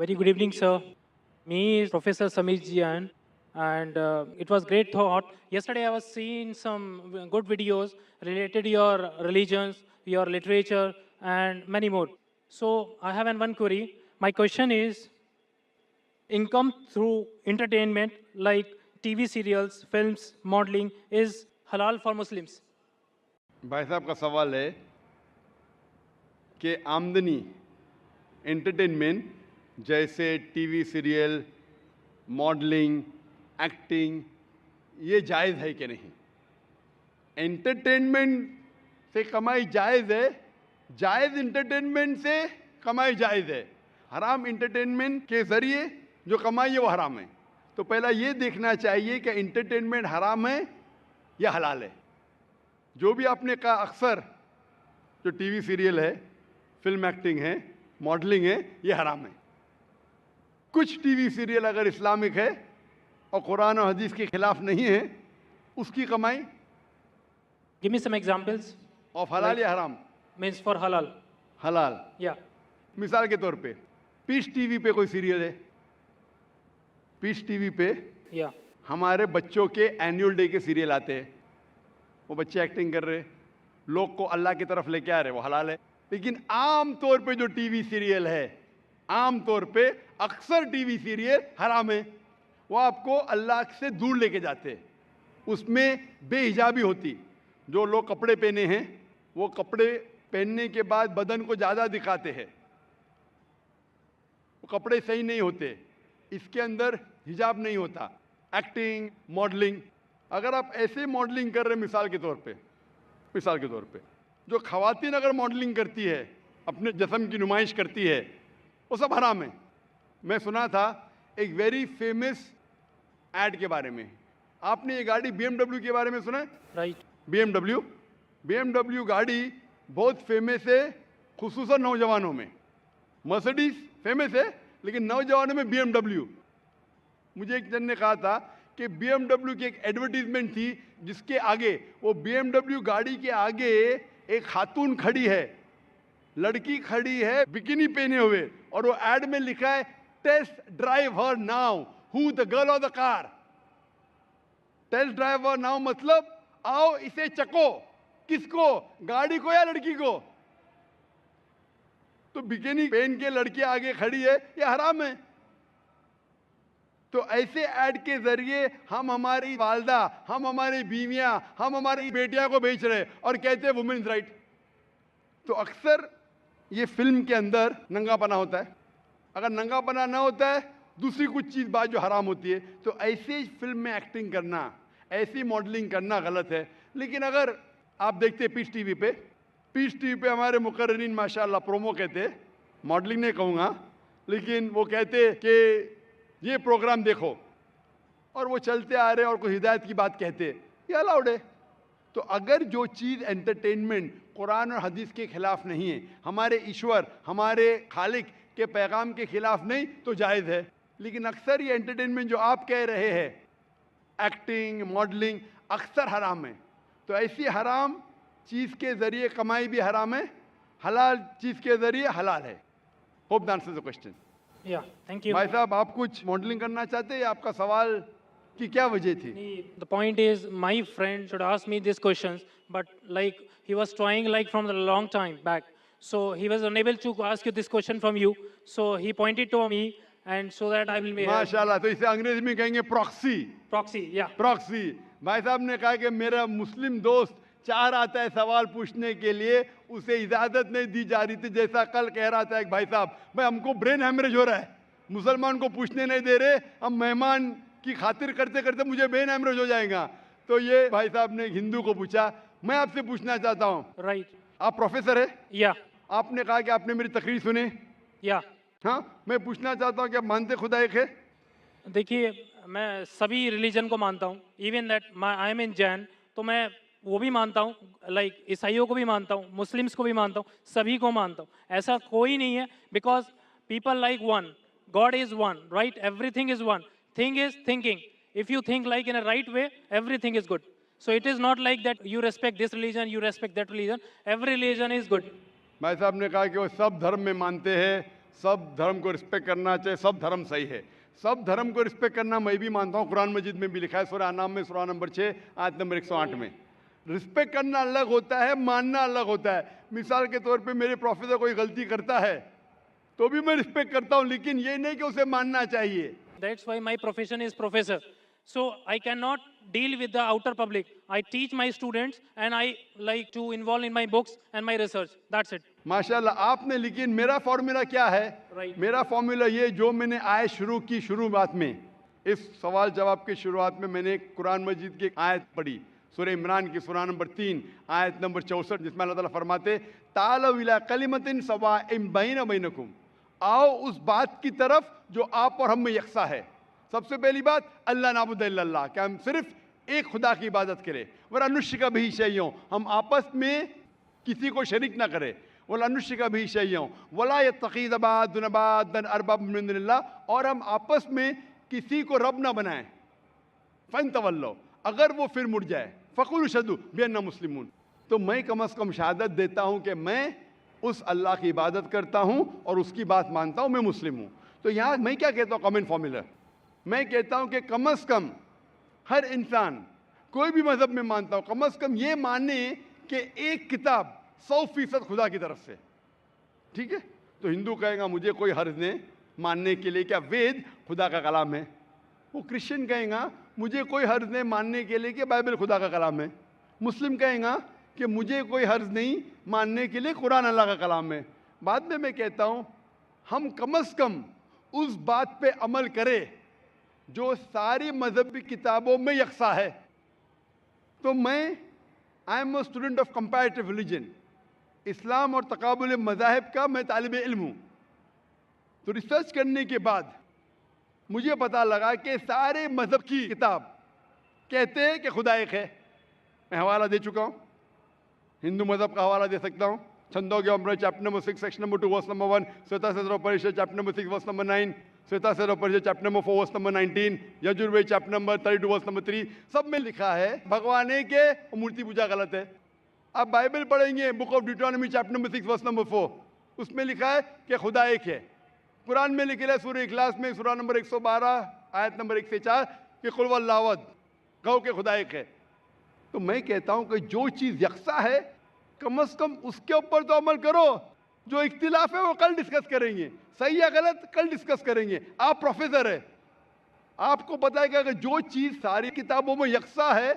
Very good evening, sir. Me is Professor Samir Jian, and it was great thought. Yesterday, I was seeing some good videos related to your religions, your literature, and many more. So I have one query. My question is: income through entertainment, like TV serials, films, modeling, is halal for Muslims? भाई साहब का सवाल है कि आमदनी entertainment जैसे TV serial, modelling, acting ये जायज़ है कि नहीं। एंटरटेनमेंट से कमाई जायज़ है, जायज़ एंटरटेनमेंट से कमाई जायज़ है। हराम एंटरटेनमेंट के ज़रिए जो कमाई है वो हराम है। तो पहला ये देखना चाहिए कि एंटरटेनमेंट हराम है या हलाल है। जो भी आपने कहा अक्सर जो टीवी सीरियल है, फिल्म एक्टिंग है, मॉडलिंग है, ये हराम है। कुछ टीवी सीरियल अगर इस्लामिक है और कुरान और हदीस के खिलाफ नहीं है, उसकी कमाई Give me some examples. Of हलाल या हराम? Means for halal. हलाल। Yeah. मिसाल के तौर पे पीस टीवी पे कोई सीरियल है, पीस टीवी पे Yeah. हमारे बच्चों के एनुअल डे के सीरियल आते हैं, वो बच्चे एक्टिंग कर रहे, लोग को अल्लाह की तरफ लेके आ रहे, वो हलाल है। लेकिन आम तौर पे जो टीवी सीरियल है, आम तौर पे अक्सर टीवी सीरियल हराम है। वो आपको अल्लाह से दूर लेके जाते हैं। उसमें बेहिजाबी होती, जो लोग कपड़े पहने हैं वो कपड़े पहनने के बाद बदन को ज़्यादा दिखाते हैं, वो कपड़े सही नहीं होते, इसके अंदर हिजाब नहीं होता। एक्टिंग, मॉडलिंग, अगर आप ऐसे मॉडलिंग कर रहे हैं, मिसाल के तौर पे जो खवातीन अगर मॉडलिंग करती है, अपने जिस्म की नुमाइश करती है, वो सब हराम है। मैं सुना था एक वेरी फेमस ऐड के बारे में। आपने ये गाड़ी BMW के बारे में सुना है? Right. BMW गाड़ी बहुत फेमस है, खुसूसन नौजवानों में। मर्सिडीज फेमस है, लेकिन नौजवानों में BMW। मुझे एक जन ने कहा था कि BMW की एक एडवर्टीजमेंट थी जिसके आगे, वो BMW गाड़ी के आगे एक खातून खड़ी है, लड़की खड़ी है बिकिनी पहने हुए, और वो एड में लिखा है test drive her now, who the girl of the car. Test drive her now मतलब आओ इसे चको। किसको? गाड़ी को या लड़की को? तो बिकिनी पहन के लड़की आगे खड़ी है, ये हराम है। तो ऐसे ऐड के जरिए हम हमारी वालदा, हम हमारी बीवियां, हम हमारी बेटियां को बेच रहे और कहते हैं वुमेन्स राइट। तो अक्सर ये फिल्म के अंदर नंगापना होता है। अगर नंगापना ना होता है, दूसरी कुछ चीज़ बात जो हराम होती है, तो ऐसे फिल्म में एक्टिंग करना, ऐसी मॉडलिंग करना गलत है। लेकिन अगर आप देखते पीस टीवी पे हमारे मुकर्रिरीन माशाल्लाह प्रोमो कहते, मॉडलिंग नहीं कहूँगा, लेकिन वो कहते कि ये प्रोग्राम देखो, और वो चलते आ रहे और कोई हिदायत की बात कहते, ये अलाउड है। तो अगर जो चीज़ एंटरटेनमेंट कुरान और हदीस के खिलाफ नहीं है, हमारे ईश्वर, हमारे खालिक के पैगाम के खिलाफ नहीं, तो जायज़ है। लेकिन अक्सर ये एंटरटेनमेंट जो आप कह रहे हैं, एक्टिंग, मॉडलिंग, अक्सर हराम है। तो ऐसी हराम चीज़ के ज़रिए कमाई भी हराम है, हलाल चीज़ के ज़रिए हलाल है। Hope that answers the question. Yeah. Thank you. भाई साहब, आप कुछ मॉडलिंग करना चाहते हैं? आपका सवाल की क्या वजह थी? The point is, my friend should ask me these questions, but like he was trying like from a long time back, so he was unable to ask you this question from you. So he pointed to me, and so that I will be माशाल्लाह। तो इसे अंग्रेजी में कहेंगे proxy. proxy. Yeah. Proxy. भाई साहब ने कहा कि मेरा मुस्लिम दोस्त चाह रहा था सवाल पूछने के लिए, उसे इजाजत नहीं दी जा रही थी। जैसा कल कह रहा था एक भाई साहब, भाई हमको ब्रेन हैमरेज हो रहा है, मुसलमान को पूछने नहीं दे रहे, हम मेहमान की खातिर करते करते मुझे ब्रेन हैमरेज हो जाएगा। तो ये भाई साहब ने हिंदू को पूछा। मैं आपसे पूछना चाहता हूँ, Right. आप प्रोफेसर है, Yeah. आपने कहा कि आपने मेरी तकरीर सुनी। Yeah. हाँ, मैं पूछना चाहता हूँ कि आप मानते खुदा एक है? देखिए, मैं सभी रिलीजन को मानता हूँ, इवन दैट आई एम इन जैन, तो मैं वो भी मानता हूँ, लाइक ईसाइयों को भी मानता हूँ, मुस्लिम्स को भी मानता हूँ, सभी को मानता हूँ। ऐसा कोई नहीं है, because people like one, God is one, right? Everything is one, thing is thinking. If you think like in a right way, everything is good. So it is not like that you respect this religion, you respect that religion, every religion is good. भाई साहब ने कहा कि वो सब धर्म में मानते हैं, सब धर्म को रिस्पेक्ट करना चाहिए, सब धर्म सही है। सब धर्म को रिस्पेक्ट करना मैं भी मानता हूँ, कुरान मजीद में भी लिखा है, सूरह अनाम में सूरह नंबर 6 आयत नंबर 108 में। रिस्पेक्ट करना अलग होता है, मानना अलग होता है। मिसाल के तौर पे मेरे प्रोफेसर कोई गलती करता है तो भी मैं रिस्पेक्ट करता हूँ, लेकिन ये नहीं कि उसे मानना चाहिए। That's why my profession is professor. So I cannot deal with the outer public. I teach my students and I like to involve in my books and my research. That's it. माशाल्लाह आपने, लेकिन मेरा formula क्या है? Right. मेरा formula ये, जो मैंने आयत शुरू की शुरुआत में, इस सवाल जवाब की शुरुआत में मैंने कुरान मजीद की एक आयत पढ़ी, सूरह इमरान की सूरह नंबर 3 आयत नंबर 64, जिसमें अल्लाह ताला फरमाते तालौ इला कलिमतिन सवाइम बैना बैनकुम, आओ उस बात की तरफ जो आप और हम में यकसा है। सबसे पहली बात, अल्लाह नाबुद इल्लल्लाह, कि हम सिर्फ एक खुदा की इबादत करें। वला नुश्रिका बिही शैय्यन, हम आपस में किसी को शरीक ना करें। वला नुश्रिका बिही शैय्यन वला यत्तखिज़ बादुना बादन अरबाब मिन दुनिल्लाह, और हम आपस में किसी को रब ना बनाएं। फन्तवल्लो, अगर वो फिर मुड़ जाए, फ़कुलू शहदू बिअन्ना मुस्लिमून, तो मैं कम अज़ कम शहादत देता हूँ कि मैं उस अल्लाह की इबादत करता हूँ और उसकी बात मानता हूँ, मैं मुस्लिम हूँ। तो यहाँ मैं क्या कहता हूँ, कॉमन फॉर्मूला, मैं कहता हूँ कि कम अज़ कम हर इंसान, कोई भी मज़हब में मानता हूँ, कम अज़ कम ये माने कि एक किताब 100% खुदा की तरफ से, ठीक है। तो हिंदू कहेगा मुझे कोई हर्ज नहीं मानने के लिए क्या वेद खुदा का कलाम है। वो क्रिश्चियन कहेगा मुझे कोई हर्ज नहीं मानने के लिए कि बाइबल खुदा का कलाम है। मुस्लिम कहेगा कि मुझे कोई हर्ज नहीं मानने के लिए कुरान अल्लाह का कलाम है। बाद में मैं कहता हूँ हम कम से कम उस बात पे अमल करें जो सारी मजहबी किताबों में यकसा है। तो मैं I am a student of comparative religion, इस्लाम और तकाबुल मज़ाहिब का मैं तालिब इल्म हूँ। तो रिसर्च करने के बाद मुझे पता लगा कि सारे मजहब की किताब कहते हैं कि खुदा एक है। मैं हवाला दे चुका हूँ, हिंदू मजहब का हवाला दे सकता हूँ, छंदोग्य अमृत chapter number 6 section number 2 verse number 1, श्वेता सदर परिषद चैप्टर नंबर 6 वर्स नंबर 9, श्वेता सदर परिषद chapter number 4 verse number 19, Yajurveda chapter number 32 verse number 3, सब में लिखा है भगवान एक है और मूर्ति पूजा गलत है। आप बाइबल पढ़ेंगे, book of Deuteronomy chapter number 6 verse number 4, उसमें लिखा है कि खुदा एक है। कुरान में लिखा है सूरह इखलास में सूरह नंबर 112 आयत नंबर 1 से 4 कि कुल वल्लाहु अहद, कहो कि खुदा एक है। तो मैं कहता हूं कि जो चीज़ यकसा है कम से कम उसके ऊपर तो अमल करो। जो इख्तिलाफ है वो कल डिस्कस करेंगे, सही या गलत कल डिस्कस करेंगे। आप प्रोफेसर है, आपको पता है कि अगर जो चीज़ सारी किताबों में यकसा है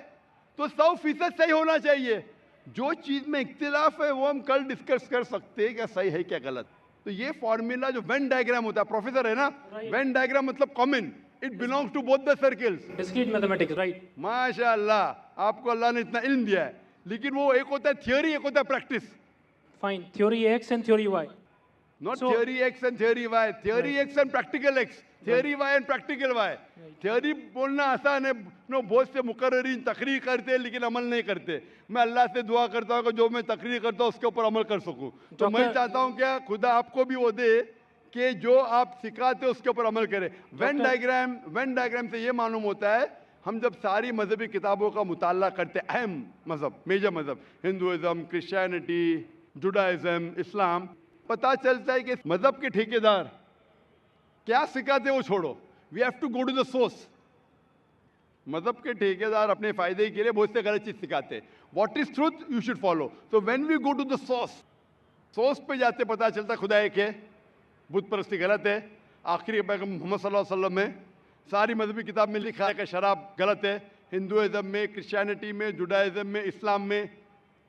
तो 100% सही होना चाहिए। जो चीज़ में इख्तिलाफ है वो हम कल डिस्कस कर सकते हैं क्या सही है क्या गलत। तो ये फॉर्मूला जो वेन डायग्राम होता है, प्रोफेसर है ना, वेन डायग्राम मतलब common, it belongs to both the circles. Discrete mathematics, right? माशाअल्लाह आपको अल्लाह ने इतना इल्म दिया है, लेकिन वो एक होता है थियोरी, एक होता है practice. Fine. Theory X and theory Y. Not So- theory X and theory Y, theory X and practical X, theory Y and practical Y. Theory बोलना आसान है, नो बहुत से मुकर्रिरीन तकरीर करते हैं लेकिन अमल नहीं करते। मैं अल्लाह से दुआ करता हूँ कि जो मैं तकरीर करता हूँ उसके ऊपर अमल कर सकूँ। तो मैं चाहता हूँ क्या खुदा आपको भी वो दे कि जो आप सिखाते हो उसके ऊपर अमल करें। वेन डायग्राम से ये मालूम होता है हम जब सारी मजहबी किताबों का मुताला करते, अहम मजहब, मेजर मजहब, हिंदुइज्म, क्रिश्चियनिटी, जुडाइज्म, इस्लाम, पता चलता है कि मजहब के ठेकेदार क्या सिखाते वो छोड़ो, we have to go to the source. मजहब के ठेकेदार अपने फायदे के लिए बहुत से गलत चीज सिखाते हैं। What is truth you should follow. तो when we go to the source पे जाते पता चलता खुदा एक है, बुत परस्ती गलत है। आखिरी पैगंबर मोहम्मद सल्लल्लाहु अलैहि वसल्लम में सारी मजहबी किताब में लिखा है कि शराब गलत है। हिंदुइज्म में, क्रिश्चियनिटी में, जुडाइज्म में, इस्लाम में,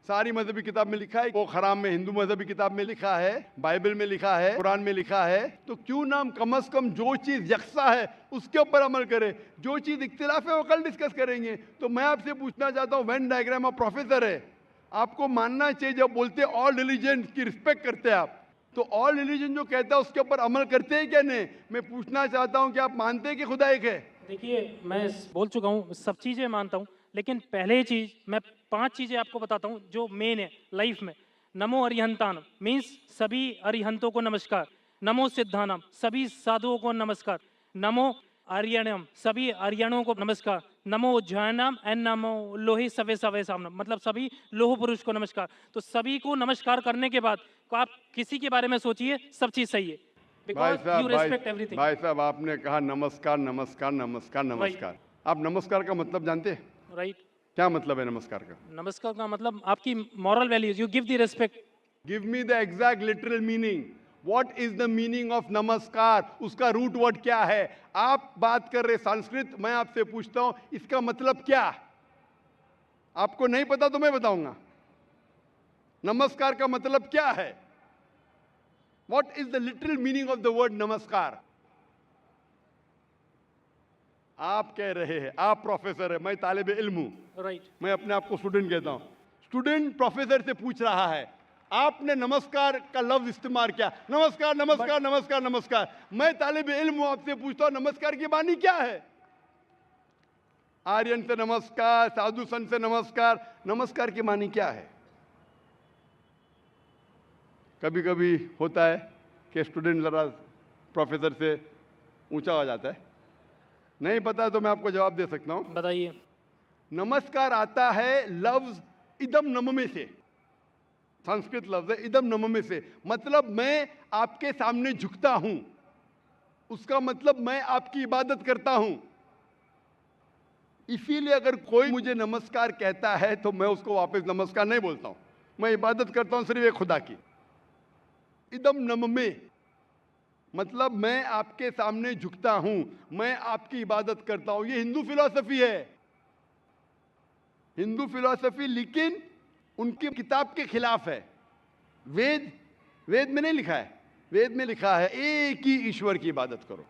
सारी मजहबी किताब में लिखा है वो हराम में। हिंदू मजहबी किताब में लिखा है, बाइबल में लिखा है, कुरान में लिखा है। तो क्यों ना हम कम से कम जो चीज़ यकसा है उसके ऊपर अमल करें, जो चीज़ इख्तिलाफ है वो कल डिस्कस करेंगे। तो मैं आपसे पूछना चाहता हूँ, वेन डायग्राम आप प्रोफेसर है, आपको मानना चाहिए जब बोलते हैं ऑल रिलीजन की रिस्पेक्ट करते हैं आप, तो ऑल रिलीजन जो कहता है उसके ऊपर अमल करते हैं क्या नहीं। मैं पूछना चाहता हूँ कि आप मानते हैं कि खुदा एक है। देखिए मैं बोल चुका हूँ, सब चीज़ें मानता हूँ, लेकिन पहले चीज़ मैं 5 चीज़ें आपको बताता हूँ जो मेन है लाइफ में। नमो अरिहंतानम मीन्स सभी अरिहंतों को नमस्कार। नमो सिद्धानम सभी साधुओं को नमस्कार। नमो आर्यणम सभी आर्यणों को नमस्कार। नमो उज्जैनम एंड नमो लोहे सवे सवे सामनम मतलब सभी लोह पुरुष को नमस्कार। तो सभी को नमस्कार करने के बाद आप किसी के बारे में सोचिए, सब चीज़ सही है। because you respect everything. भाई साहब आपने कहा नमस्कार नमस्कार नमस्कार नमस्कार। आप नमस्कार का मतलब जानते हैं? Right? क्या मतलब है नमस्कार का? नमस्कार का मतलब आपकी moral values. You give the respect. Give me the exact literal meaning. What is the meaning of नमस्कार? उसका रूट वर्ड क्या है? आप बात कर रहे संस्कृत, मैं आपसे पूछता हूं इसका मतलब क्या? आपको नहीं पता तो मैं बताऊंगा। नमस्कार का मतलब क्या है? What is the literal meaning of the word नमस्कार? आप कह रहे हैं, आप प्रोफेसर है, मैं तालिब इल्म हूं। Right. मैं अपने आप को स्टूडेंट कहता हूं। स्टूडेंट प्रोफेसर से पूछ रहा है, आपने नमस्कार का लफ्ज इस्तेमाल किया, नमस्कार नमस्कार नमस्कार नमस्कार। मैं तालिब इल्म हूं, आपसे पूछता हूं नमस्कार की मानी क्या है? आर्यन से नमस्कार, साधु संत से नमस्कार, नमस्कार की मानी क्या है? कभी कभी होता है कि स्टूडेंट जरा प्रोफेसर से ऊंचा हो जाता है, नहीं पता तो मैं आपको जवाब दे सकता हूं। बताइए। नमस्कार आता है लफ्ज इदम नममे से, संस्कृत लफ्ज है इदम नममे से, मतलब मैं आपके सामने झुकता हूं, उसका मतलब मैं आपकी इबादत करता हूं। इसीलिए अगर कोई मुझे नमस्कार कहता है तो मैं उसको वापस नमस्कार नहीं बोलता हूं, मैं इबादत करता हूं सिर्फ एक खुदा की। इदम नममे मतलब मैं आपके सामने झुकता हूं, मैं आपकी इबादत करता हूं। ये हिंदू फिलॉसफी है, हिंदू फिलॉसफी, लेकिन उनकी किताब के खिलाफ है। वेद में नहीं लिखा है, वेद में लिखा है एक ही ईश्वर की इबादत करो।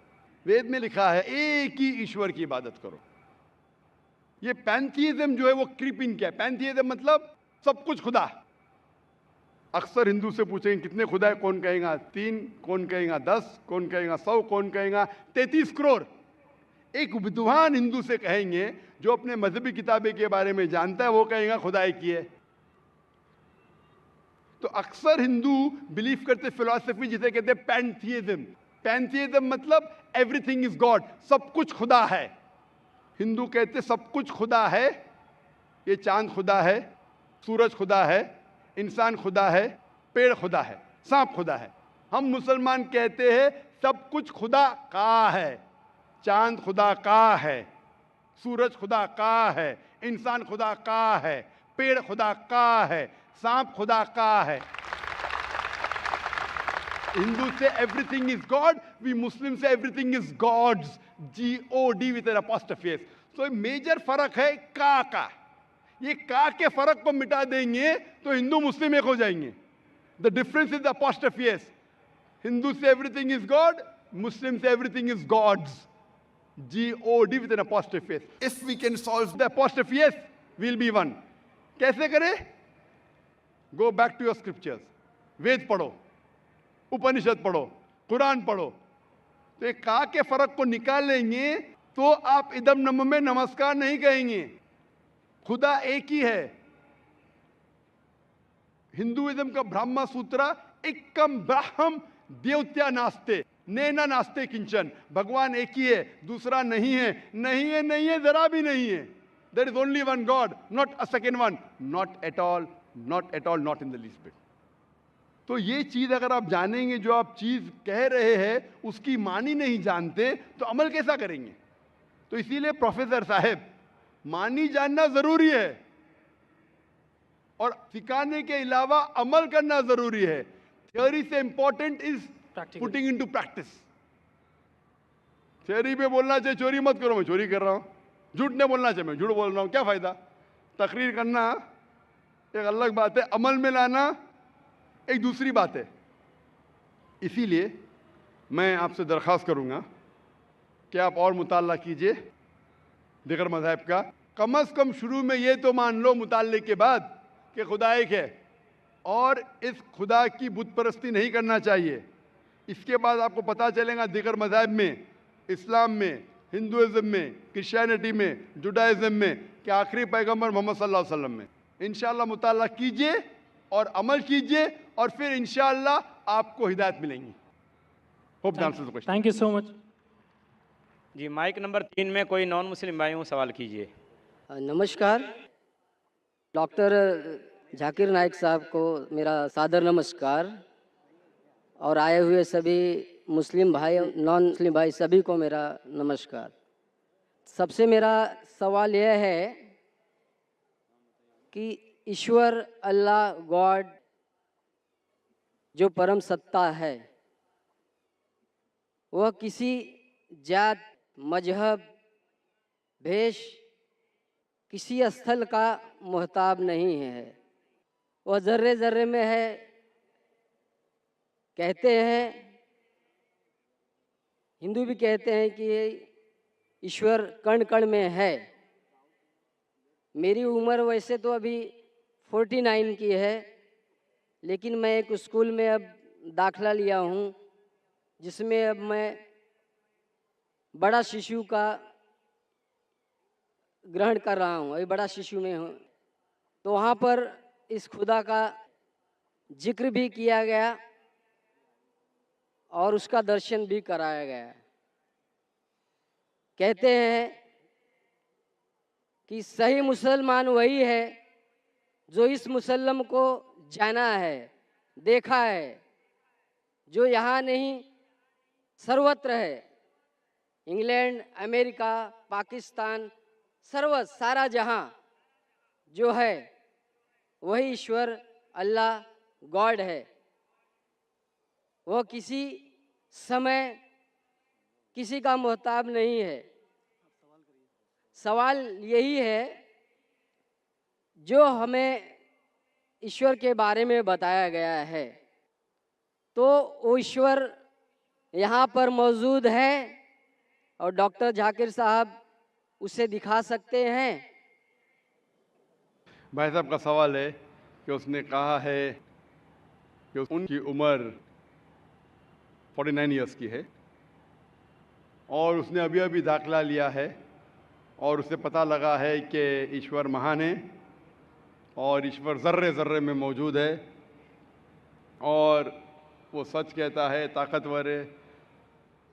वेद में लिखा है एक ही ईश्वर की इबादत करो। ये पैंथीइज्म जो है वो क्रीपिंग क्या है? पैंथीइज्म मतलब सब कुछ खुदा। अक्सर हिंदू से पूछेंगे कितने खुदा है, कौन कहेगा 3, कौन कहेगा 10, कौन कहेगा 100, कौन कहेगा 33 करोड़। एक विद्वान हिंदू से कहेंगे जो अपने मजहबी किताबें के बारे में जानता है, वो कहेगा खुदा एक ही है। तो अक्सर हिंदू बिलीव करते फिलॉसफी जिसे कहते हैं पैंथीइज्म। पैंथीइज्म मतलब एवरीथिंग इज गॉड, सब कुछ खुदा है। हिंदू कहते सब कुछ खुदा है, ये चांद खुदा है, सूरज खुदा है, इंसान खुदा है, पेड़ खुदा है, सांप खुदा है। हम मुसलमान कहते हैं सब कुछ खुदा का है, चांद खुदा का है, सूरज खुदा का है, इंसान खुदा का है, पेड़ खुदा का है, सांप खुदा का है। हिंदू से everything is God, we Muslim से everything is God's, G-O-D with an apostrophe S. तो मेजर फर्क है का। ये का के फर्क को मिटा देंगे तो हिंदू मुस्लिम एक हो जाएंगे। The difference is apostrophe S. Hindu से एवरीथिंग इज गॉड, मुस्लिम से everything is God's, G-O-D with an apostrophe S. If we can solve the apostrophe S, we'll be one. कैसे करें? Go back to your scriptures. वेद पढ़ो, उपनिषद पढ़ो, कुरान पढ़ो। तो एक का के फर्क को निकाल लेंगे तो आप इदम नम में नमस्कार नहीं कहेंगे। खुदा एक ही है। हिंदुइज्म का ब्रह्म सूत्र एकम ब्रह्म देवत्या नास्ते नैना नास्ते किंचन, भगवान एक ही है, दूसरा नहीं है, नहीं है, नहीं है, जरा भी नहीं है। There is only one God, not a second one, not at all, not at all, not in the least bit. तो ये चीज अगर आप जानेंगे, जो आप चीज कह रहे हैं उसकी मानी नहीं जानते तो अमल कैसा करेंगे? तो इसीलिए प्रोफेसर साहब, मानी जानना जरूरी है और सिखाने के अलावा अमल करना जरूरी है। थ्योरी से important is putting into practice. Theory पे बोलना चाहिए चोरी मत करो, मैं चोरी कर रहा हूं। झूठ नहीं बोलना चाहिए, मैं झूठ बोल रहा हूं, क्या फायदा? तकरीर करना एक अलग बात है, अमल में लाना एक दूसरी बात है। इसीलिए मैं आपसे दरख्वास्त करूंगा कि आप और मुताला कीजिए दिगर मज़हब का। कम अज़ कम शुरू में ये तो मान लो मुताले के बाद कि खुदा एक है और इस खुदा की बुत परस्ती नहीं करना चाहिए। इसके बाद आपको पता चलेगा दिगर मज़हब में, इस्लाम में, हिंदुइज्म में, क्रिश्चियनिटी में, जुडाइज़म में कि आखिरी पैगंबर मोहम्मद सल्लल्लाहु अलैहि वसल्लम में। इंशाअल्लाह मुताला कीजिए और अमल कीजिए और फिर इंशाअल्लाह आपको हिदायत मिलेंगी। Hope the answer the question. Thank you so much. जी, माइक नंबर 3 में कोई नॉन मुस्लिम भाई हो, सवाल कीजिए। नमस्कार, डॉक्टर जाकिर नाइक साहब को मेरा सादर नमस्कार और आए हुए सभी मुस्लिम भाई नॉन मुस्लिम भाई सभी को मेरा नमस्कार। सबसे मेरा सवाल यह है कि ईश्वर अल्लाह गॉड जो परम सत्ता है वह किसी जात मजहब भेष किसी स्थल का मोहताब नहीं है, वह ज़र्रे ज़र्रे में है। कहते हैं, हिंदू भी कहते हैं कि ईश्वर कण कण में है। मेरी उम्र वैसे तो अभी 49 की है, लेकिन मैं एक स्कूल में अब दाखला लिया हूँ जिसमें अब मैं बड़ा शिशु का ग्रहण कर रहा हूँ, अभी बड़ा शिशु में हूँ। तो वहाँ पर इस खुदा का जिक्र भी किया गया और उसका दर्शन भी कराया गया। कहते हैं कि सही मुसलमान वही है जो इस मुसल्लम को जाना है, देखा है, जो यहाँ नहीं सर्वत्र है। इंग्लैंड, अमेरिका, पाकिस्तान, सारा जहाँ जो है वही ईश्वर अल्लाह गॉड है। वह किसी समय किसी का मोहताब नहीं है। सवाल यही है जो हमें ईश्वर के बारे में बताया गया है, तो वो ईश्वर यहाँ पर मौजूद है और डॉक्टर जाकिर साहब उसे दिखा सकते हैं। भाई साहब का सवाल है कि उसने कहा है कि उनकी उम्र 49 इयर्स की है और उसने अभी अभी दाखला लिया है और उसे पता लगा है कि ईश्वर महान है और ईश्वर ज़र्रे ज़र्रे में मौजूद है और वो सच कहता है, ताकतवर है।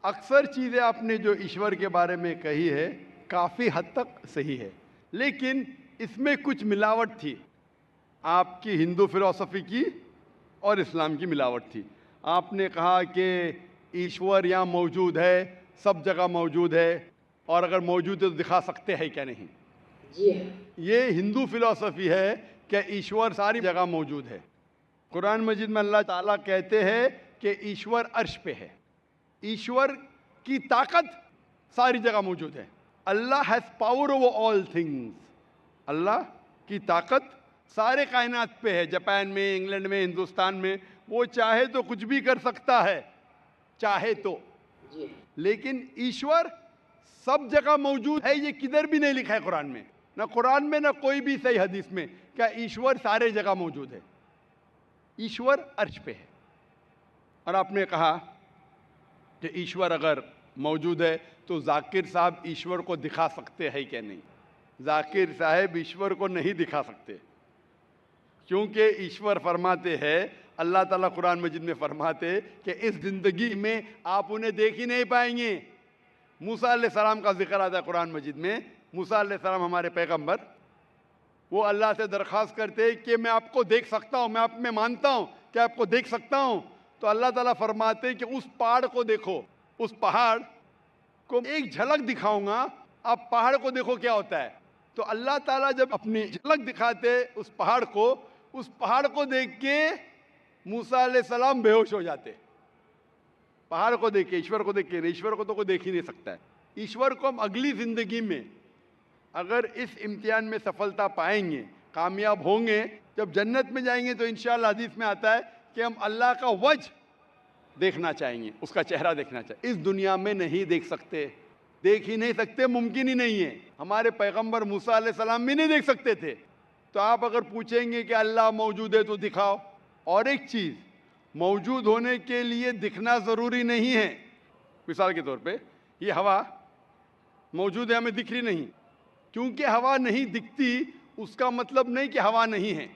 अक्सर चीज़ें आपने जो ईश्वर के बारे में कही है काफ़ी हद तक सही है, लेकिन इसमें कुछ मिलावट थी। आपकी हिंदू फिलॉसफी की और इस्लाम की मिलावट थी। आपने कहा कि ईश्वर यहाँ मौजूद है, सब जगह मौजूद है और अगर मौजूद है तो दिखा सकते हैं क्या नहीं। ये हिंदू फिलॉसफी है कि ईश्वर सारी जगह मौजूद है। कुरान मजीद में अल्लाह ताला कहते हैं कि ईश्वर अर्श पे है। ईश्वर की ताकत सारी जगह मौजूद है। Allah has power over all things. Allah की ताकत सारे कायनात पे है। जापान में, इंग्लैंड में, हिंदुस्तान में, वो चाहे तो कुछ भी कर सकता है, चाहे तो। लेकिन ईश्वर सब जगह मौजूद है, ये किधर भी नहीं लिखा है कुरान में, ना कुरान में ना कोई भी सही हदीस में क्या ईश्वर सारे जगह मौजूद है। ईश्वर अर्श पे है। और आपने कहा कि ईश्वर अगर मौजूद है तो जाकिर साहब ईश्वर को दिखा सकते हैं क्या नहीं। जाकिर साहब ईश्वर को नहीं दिखा सकते, क्योंकि ईश्वर फरमाते हैं, अल्लाह ताला कुरान मजीद में फरमाते कि इस ज़िंदगी में आप उन्हें देख ही नहीं पाएंगे। मूसा अलैहिस्सलाम का जिक्र आता है कुरान मजीद में। मूसा अलैहिस्सलाम हमारे पैगंबर, वो अल्लाह से दरख्वास्त करते कि मैं आपको देख सकता हूँ, मैं आप में मानता हूँ कि आपको देख सकता हूँ। तो अल्लाह ताला फरमाते कि उस पहाड़ को देखो, उस पहाड़ को एक झलक दिखाऊंगा, आप पहाड़ को देखो क्या होता है। तो अल्लाह ताला जब अपनी झलक दिखाते उस पहाड़ को देख के मूसा अलैहिस्सलाम बेहोश हो जाते। पहाड़ को देख के, ईश्वर को देख के। ईश्वर को तो कोई देख ही नहीं सकता है। ईश्वर को हम अगली ज़िंदगी में अगर इस इम्तिहान में सफलता पाएंगे, कामयाब होंगे, जब जन्नत में जाएंगे तो इंशाअल्लाह हदीस में आता है कि हम अल्लाह का वजह देखना चाहेंगे, उसका चेहरा देखना चाहिए। इस दुनिया में नहीं देख सकते, देख ही नहीं सकते, मुमकिन ही नहीं है। हमारे पैगंबर मूसा अलैहिस्सलाम भी नहीं देख सकते थे। तो आप अगर पूछेंगे कि अल्लाह मौजूद है तो दिखाओ। और एक चीज़, मौजूद होने के लिए दिखना ज़रूरी नहीं है। मिसाल के तौर पे ये हवा मौजूद है, हमें दिख रही नहीं। क्योंकि हवा नहीं दिखती उसका मतलब नहीं कि हवा नहीं है।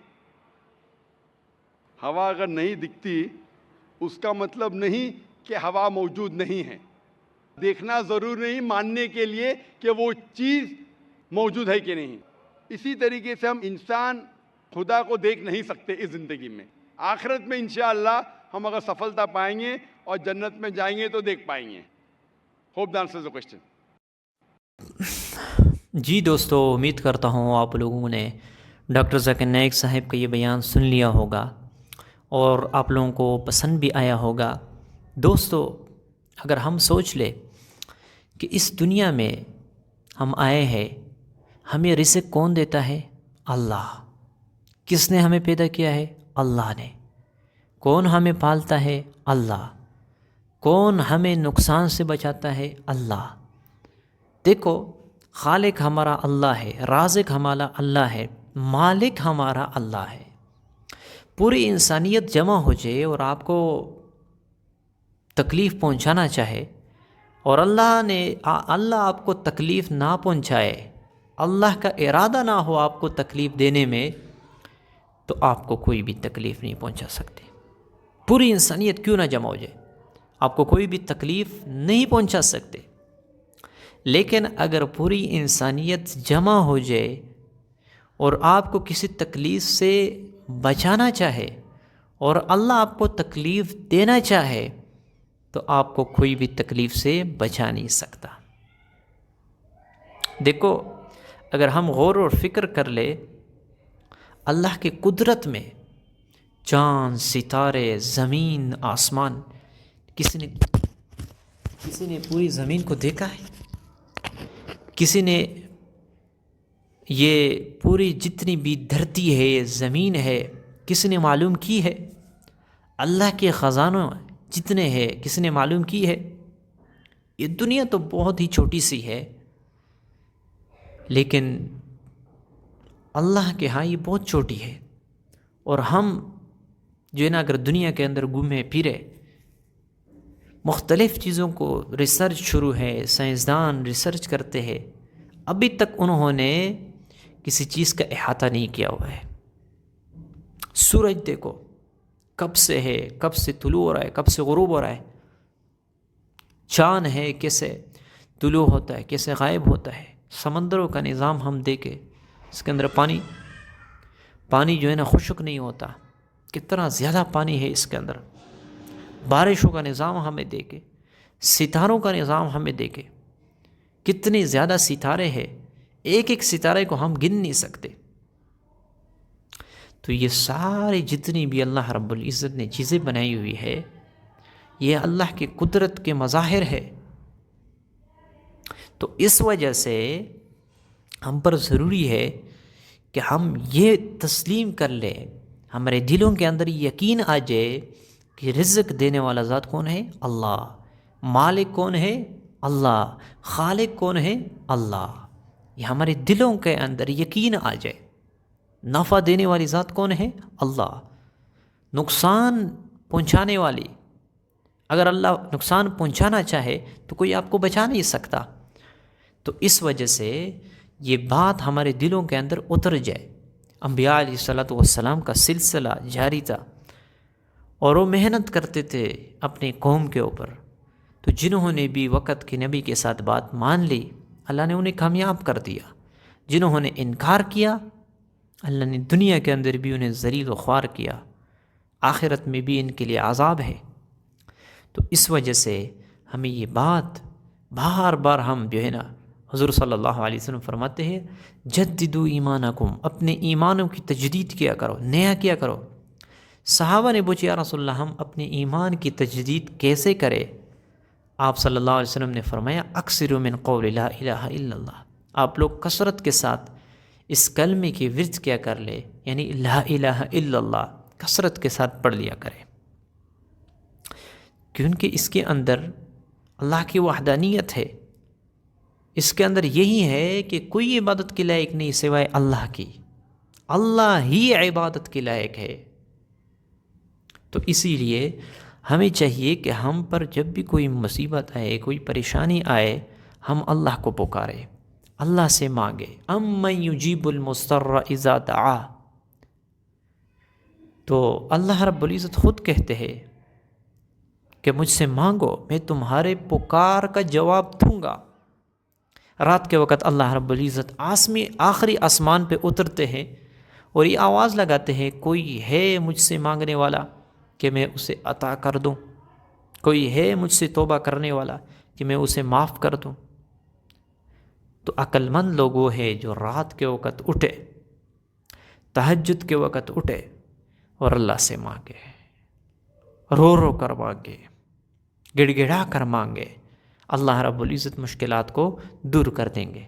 हवा अगर नहीं दिखती उसका मतलब नहीं कि हवा मौजूद नहीं है। देखना ज़रूरी नहीं मानने के लिए कि वो चीज़ मौजूद है कि नहीं। इसी तरीके से हम इंसान खुदा को देख नहीं सकते इस ज़िंदगी में। आखिरत में इंशाअल्लाह हम अगर सफलता पाएंगे और जन्नत में जाएंगे तो देख पाएंगे। Hope the answers the question. जी दोस्तों, उम्मीद करता हूँ आप लोगों ने डॉक्टर ज़ाकिर नाइक साहब का ये बयान सुन लिया होगा और आप लोगों को पसंद भी आया होगा। दोस्तों, अगर हम सोच ले कि इस दुनिया में हम आए हैं, हमें रिज़्क़ कौन देता है? अल्लाह। किसने हमें पैदा किया है? अल्लाह ने। कौन हमें पालता है? अल्लाह। कौन हमें नुकसान से बचाता है? अल्लाह। देखो, खालिक हमारा अल्लाह है, राज़िक हमारा अल्लाह है, मालिक हमारा अल्लाह है। पूरी इंसानियत जमा हो जाए और आपको तकलीफ़ पहुंचाना चाहे और अल्लाह आपको तकलीफ़ ना पहुंचाए, अल्लाह का इरादा ना हो आपको तकलीफ़ देने में, तो आपको कोई भी तकलीफ़ नहीं पहुंचा सकती। पूरी इंसानियत क्यों ना जमा हो जाए, आपको कोई भी तकलीफ़ नहीं पहुंचा सकते। लेकिन अगर पूरी इंसानियत जमा हो जाए और आपको किसी तकलीफ़ से बचाना चाहे और अल्लाह आपको तकलीफ़ देना चाहे, तो आपको कोई भी तकलीफ़ से बचा नहीं सकता। देखो, अगर हम गौर और फ़िक्र कर ले अल्लाह की कुदरत में, चाँद, सितारे, ज़मीन, आसमान, किसी ने पूरी ज़मीन को देखा है? किसी ने ये पूरी जितनी भी धरती है, ज़मीन है, किसी ने मालूम की है? अल्लाह के ख़जानों जितने हैं किसी ने मालूम की है? ये दुनिया तो बहुत ही छोटी सी है, लेकिन अल्लाह के यहाँ ये बहुत छोटी है। और हम जो है ना, अगर दुनिया के अंदर घूमे फिरे, मुख्तलिफ़ चीज़ों को रिसर्च शुरू है, साइंसदान रिसर्च करते हैं, अभी तक उन्होंने किसी चीज़ का अहाता नहीं किया हुआ है। सूरज देखो, कब से है, कब से तुलू हो रहा है, कब से गुरूब हो रहा है। चाँद है, कैसे तुलू होता है, कैसे गायब होता है। समंदरों का निज़ाम हम देखें, इसके अंदर पानी जो है ना खुश्क नहीं होता, कितना ज़्यादा पानी है इसके अंदर। बारिशों का निज़ाम हमें देखे, सितारों का निज़ाम हमें देखे, कितने ज़्यादा सितारे हैं, एक एक सितारे को हम गिन नहीं सकते। तो ये सारी जितनी भी अल्लाह रब्बुल इज़्ज़त ने चीज़ें बनाई हुई है, ये अल्लाह की कुदरत के मज़ाहिर है। तो इस वजह से हम पर ज़रूरी है कि हम ये तस्लीम कर लें, हमारे दिलों के अंदर यकीन आ जाए कि रिज़्क़ देने वाला ज़ात कौन है? अल्लाह। मालिक कौन है? अल्लाह। खालिक कौन है? अल्लाह। ये हमारे दिलों के अंदर यकीन आ जाए। नफ़ा देने वाली ज़ात कौन है? अल्लाह। नुकसान पहुंचाने वाली, अगर अल्लाह नुकसान पहुंचाना चाहे तो कोई आपको बचा नहीं सकता। तो इस वजह से ये बात हमारे दिलों के अंदर उतर जाए। अंबिया अलैहिस्सलातु वस्सलाम का सिलसिला जारी था और वो मेहनत करते थे अपने कौम के ऊपर। तो जिन्होंने भी वक़्त के नबी के साथ बात मान ली, अल्लाह ने उन्हें कामयाब कर दिया। जिन्होंने इनकार किया, अल्लाह ने दुनिया के अंदर भी उन्हें ज़लील व ख्वार किया, आखिरत में भी इनके लिए अज़ाब है। तो इस वजह से हमें ये बात बार बार हम जो है ना, हुज़ूर सल्लल्लाहु अलैहि वसल्लम फरमाते हैं, जद्दिदू ईमानकुम, अपने ईमानों की तजदीद किया करो, नया किया करो। सहाबा ने पूछा, या रसूलल्लाह, हम अपने ईमान की तजदीद कैसे करें? आप सल्लल्लाहु अलैहि वसल्लम ने फरमाया, अक्सिरु मिन क़ौलि ला इलाहा इल्लल्लाह, आप लोग कसरत के साथ इस कलमे की विर्द क्या कर ले, यानी ला इलाहा इल्लल्लाह कसरत के साथ पढ़ लिया करें, क्योंकि इसके अंदर अल्लाह की वहदानियत है। इसके अंदर यही है कि कोई इबादत के लायक नहीं सिवाय अल्लाह की, अल्लाह ही इबादत के लायक है। तो इसीलिए हमें चाहिए कि हम पर जब भी कोई मुसीबत आए, कोई परेशानी आए, हम अल्लाह को पुकारें, अल्लाह से मांगे। अम्मन युजीबुल मुस्तर्रा इज़ा दआ, तो अल्लाह रब्बुल इज़्ज़त खुद कहते हैं कि मुझसे मांगो, मैं तुम्हारे पुकार का जवाब दूंगा। रात के वक़्त अल्लाह रब्बुल इज़्ज़त आखिरी आसमान पे उतरते हैं और ये आवाज़ लगाते हैं, कोई है मुझसे मांगने वाला कि मैं उसे अता कर दूं? कोई है मुझसे तौबा करने वाला कि मैं उसे माफ़ कर दूं? तो अक्लमंद लोग वो है जो रात के वक़्त उठे, तहज्जुद के वक़्त उठे और अल्लाह से मांगे, रो रो कर मांगे, गिड़गिड़ा कर मांगे। अल्लाह रब्बुल इज़्ज़त मुश्किलात को दूर कर देंगे।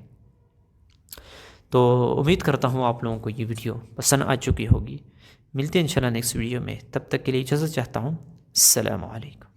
तो उम्मीद करता हूँ आप लोगों को ये वीडियो पसंद आ चुकी होगी। मिलते हैं इंशाल्लाह नेक्स्ट वीडियो में, तब तक के लिए इजाज़त चाहता हूँ। अस्सलामु अलैकुम।